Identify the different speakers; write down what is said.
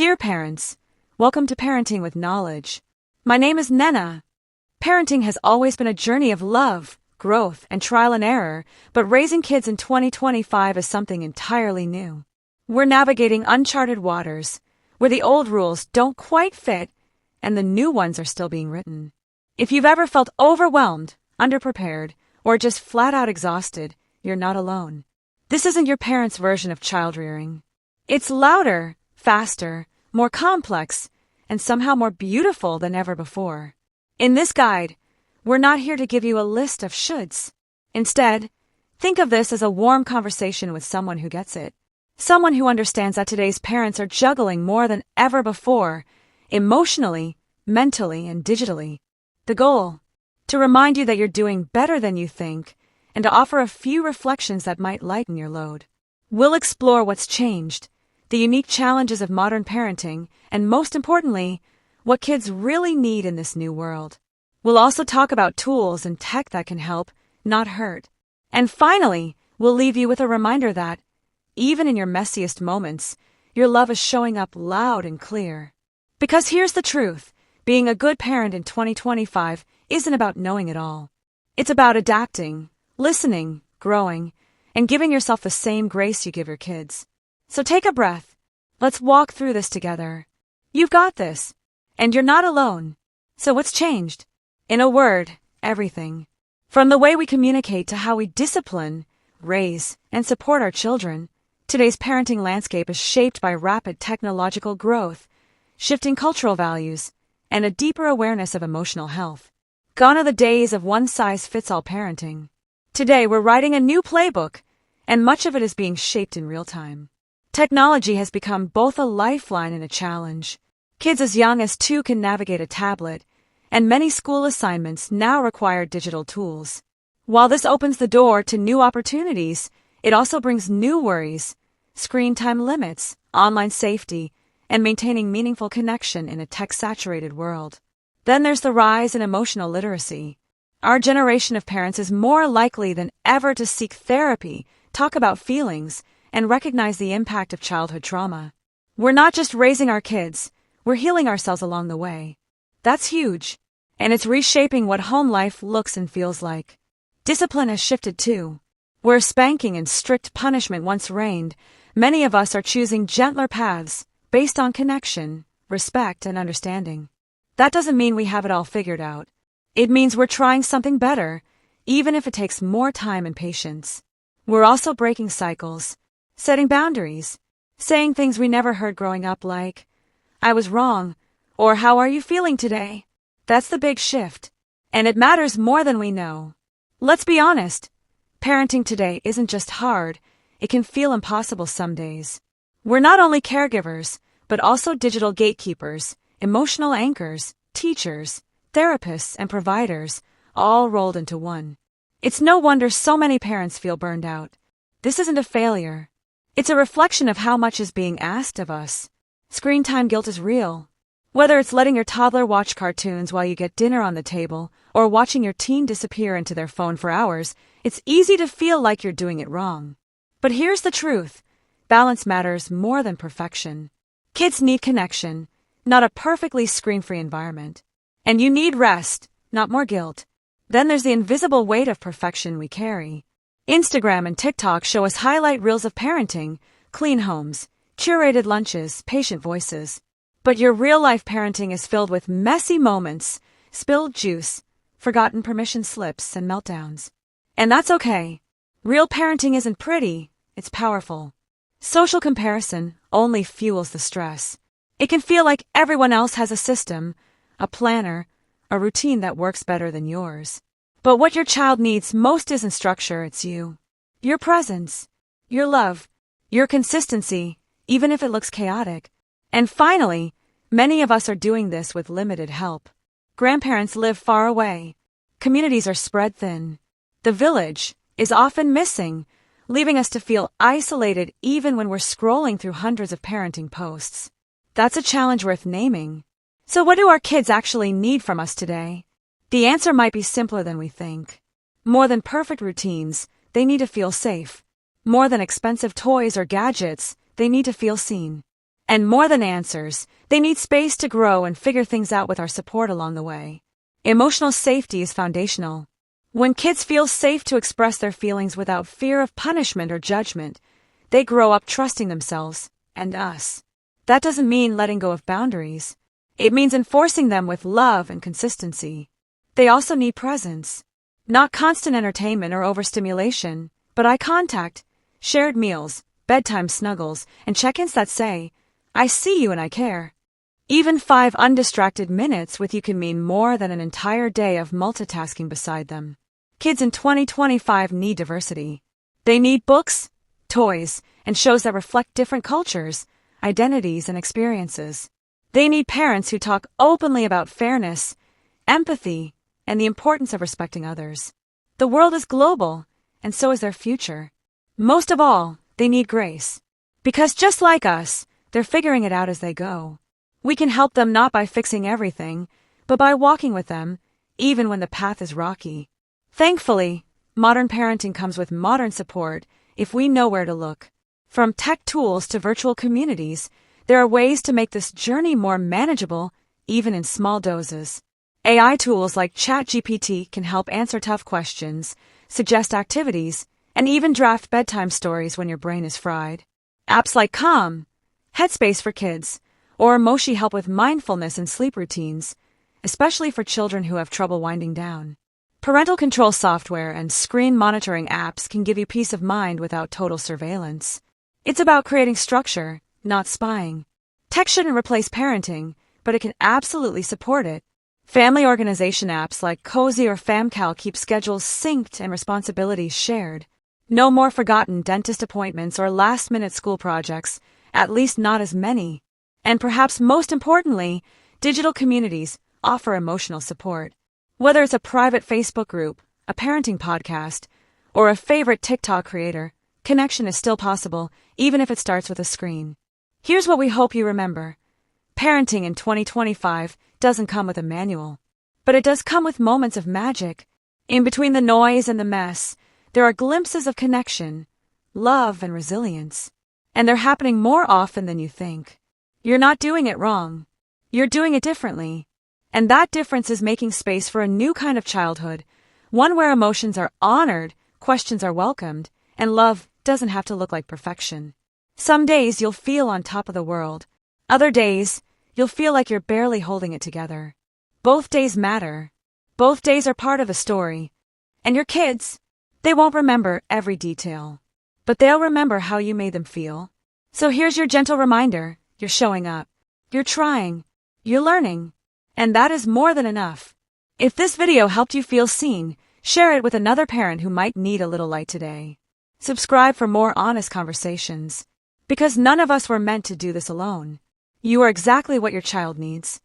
Speaker 1: Dear parents, welcome to Parenting with Knowledge. My name is Nena. Parenting has always been a journey of love, growth, and trial and error, but raising kids in 2025 is something entirely new. We're navigating uncharted waters, where the old rules don't quite fit, and the new ones are still being written. If you've ever felt overwhelmed, underprepared, or just flat out exhausted, you're not alone. This isn't your parents' version of child rearing. It's louder, faster, more complex, and somehow more beautiful than ever before. In this guide, we're not here to give you a list of shoulds. Instead, think of this as a warm conversation with someone who gets it. Someone who understands that today's parents are juggling more than ever before, emotionally, mentally, and digitally. The goal? To remind you that you're doing better than you think, and to offer a few reflections that might lighten your load. We'll explore what's changed, the unique challenges of modern parenting, and most importantly, what kids really need in this new world. We'll also talk about tools and tech that can help, not hurt. And finally, we'll leave you with a reminder that, even in your messiest moments, your love is showing up loud and clear. Because here's the truth, being a good parent in 2025 isn't about knowing it all. It's about adapting, listening, growing, and giving yourself the same grace you give your kids. So take a breath. Let's walk through this together. You've got this. And you're not alone. So what's changed? In a word, everything. From the way we communicate to how we discipline, raise, and support our children, today's parenting landscape is shaped by rapid technological growth, shifting cultural values, and a deeper awareness of emotional health. Gone are the days of one-size-fits-all parenting. Today we're writing a new playbook, and much of it is being shaped in real time. Technology has become both a lifeline and a challenge. Kids as young as 2 can navigate a tablet, and many school assignments now require digital tools. While this opens the door to new opportunities, it also brings new worries: screen time limits, online safety, and maintaining meaningful connection in a tech-saturated world. Then there's the rise in emotional literacy. Our generation of parents is more likely than ever to seek therapy, talk about feelings, and recognize the impact of childhood trauma. We're not just raising our kids, we're healing ourselves along the way. That's huge, and it's reshaping what home life looks and feels like. Discipline has shifted too. Where spanking and strict punishment once reigned, many of us are choosing gentler paths based on connection, respect, and understanding. That doesn't mean we have it all figured out. It means we're trying something better, even if it takes more time and patience. We're also breaking cycles, setting boundaries, saying things we never heard growing up like, "I was wrong," or "How are you feeling today?" That's the big shift, and it matters more than we know. Let's be honest, parenting today isn't just hard, it can feel impossible some days. We're not only caregivers, but also digital gatekeepers, emotional anchors, teachers, therapists, and providers, all rolled into one. It's no wonder so many parents feel burned out. This isn't a failure. It's a reflection of how much is being asked of us. Screen time guilt is real. Whether it's letting your toddler watch cartoons while you get dinner on the table, or watching your teen disappear into their phone for hours, it's easy to feel like you're doing it wrong. But here's the truth. Balance matters more than perfection. Kids need connection, not a perfectly screen-free environment. And you need rest, not more guilt. Then there's the invisible weight of perfection we carry. Instagram and TikTok show us highlight reels of parenting, clean homes, curated lunches, patient voices. But your real-life parenting is filled with messy moments, spilled juice, forgotten permission slips, and meltdowns. And that's okay. Real parenting isn't pretty, it's powerful. Social comparison only fuels the stress. It can feel like everyone else has a system, a planner, a routine that works better than yours. But what your child needs most isn't structure, it's you. Your presence, your love, your consistency, even if it looks chaotic. And finally, many of us are doing this with limited help. Grandparents live far away. Communities are spread thin. The village is often missing, leaving us to feel isolated even when we're scrolling through hundreds of parenting posts. That's a challenge worth naming. So what do our kids actually need from us today? The answer might be simpler than we think. More than perfect routines, they need to feel safe. More than expensive toys or gadgets, they need to feel seen. And more than answers, they need space to grow and figure things out with our support along the way. Emotional safety is foundational. When kids feel safe to express their feelings without fear of punishment or judgment, they grow up trusting themselves and us. That doesn't mean letting go of boundaries. It means enforcing them with love and consistency. They also need presence. Not constant entertainment or overstimulation, but eye contact, shared meals, bedtime snuggles, and check-ins that say, "I see you and I care." Even 5 undistracted minutes with you can mean more than an entire day of multitasking beside them. Kids in 2025 need diversity. They need books, toys, and shows that reflect different cultures, identities, and experiences. They need parents who talk openly about fairness, empathy, and the importance of respecting others. The world is global, and so is their future. Most of all, they need grace. Because just like us, they're figuring it out as they go. We can help them not by fixing everything, but by walking with them, even when the path is rocky. Thankfully, modern parenting comes with modern support if we know where to look. From tech tools to virtual communities, there are ways to make this journey more manageable, even in small doses. AI tools like ChatGPT can help answer tough questions, suggest activities, and even draft bedtime stories when your brain is fried. Apps like Calm, Headspace for kids, or Moshi help with mindfulness and sleep routines, especially for children who have trouble winding down. Parental control software and screen monitoring apps can give you peace of mind without total surveillance. It's about creating structure, not spying. Tech shouldn't replace parenting, but it can absolutely support it. Family organization apps like Cozy or FamCal keep schedules synced and responsibilities shared. No more forgotten dentist appointments or last-minute school projects, at least not as many. And perhaps most importantly, digital communities offer emotional support. Whether it's a private Facebook group, a parenting podcast, or a favorite TikTok creator, connection is still possible, even if it starts with a screen. Here's what we hope you remember. Parenting in 2025 doesn't come with a manual, but it does come with moments of magic. In between the noise and the mess, there are glimpses of connection, love, and resilience. And they're happening more often than you think. You're not doing it wrong. You're doing it differently. And that difference is making space for a new kind of childhood, one where emotions are honored, questions are welcomed, and love doesn't have to look like perfection. Some days you'll feel on top of the world. Other days, you'll feel like you're barely holding it together. Both days matter. Both days are part of a story. And your kids, they won't remember every detail, but they'll remember how you made them feel. So here's your gentle reminder. You're showing up. You're trying. You're learning. And that is more than enough. If this video helped you feel seen, share it with another parent who might need a little light today. Subscribe for more honest conversations. Because none of us were meant to do this alone. You are exactly what your child needs.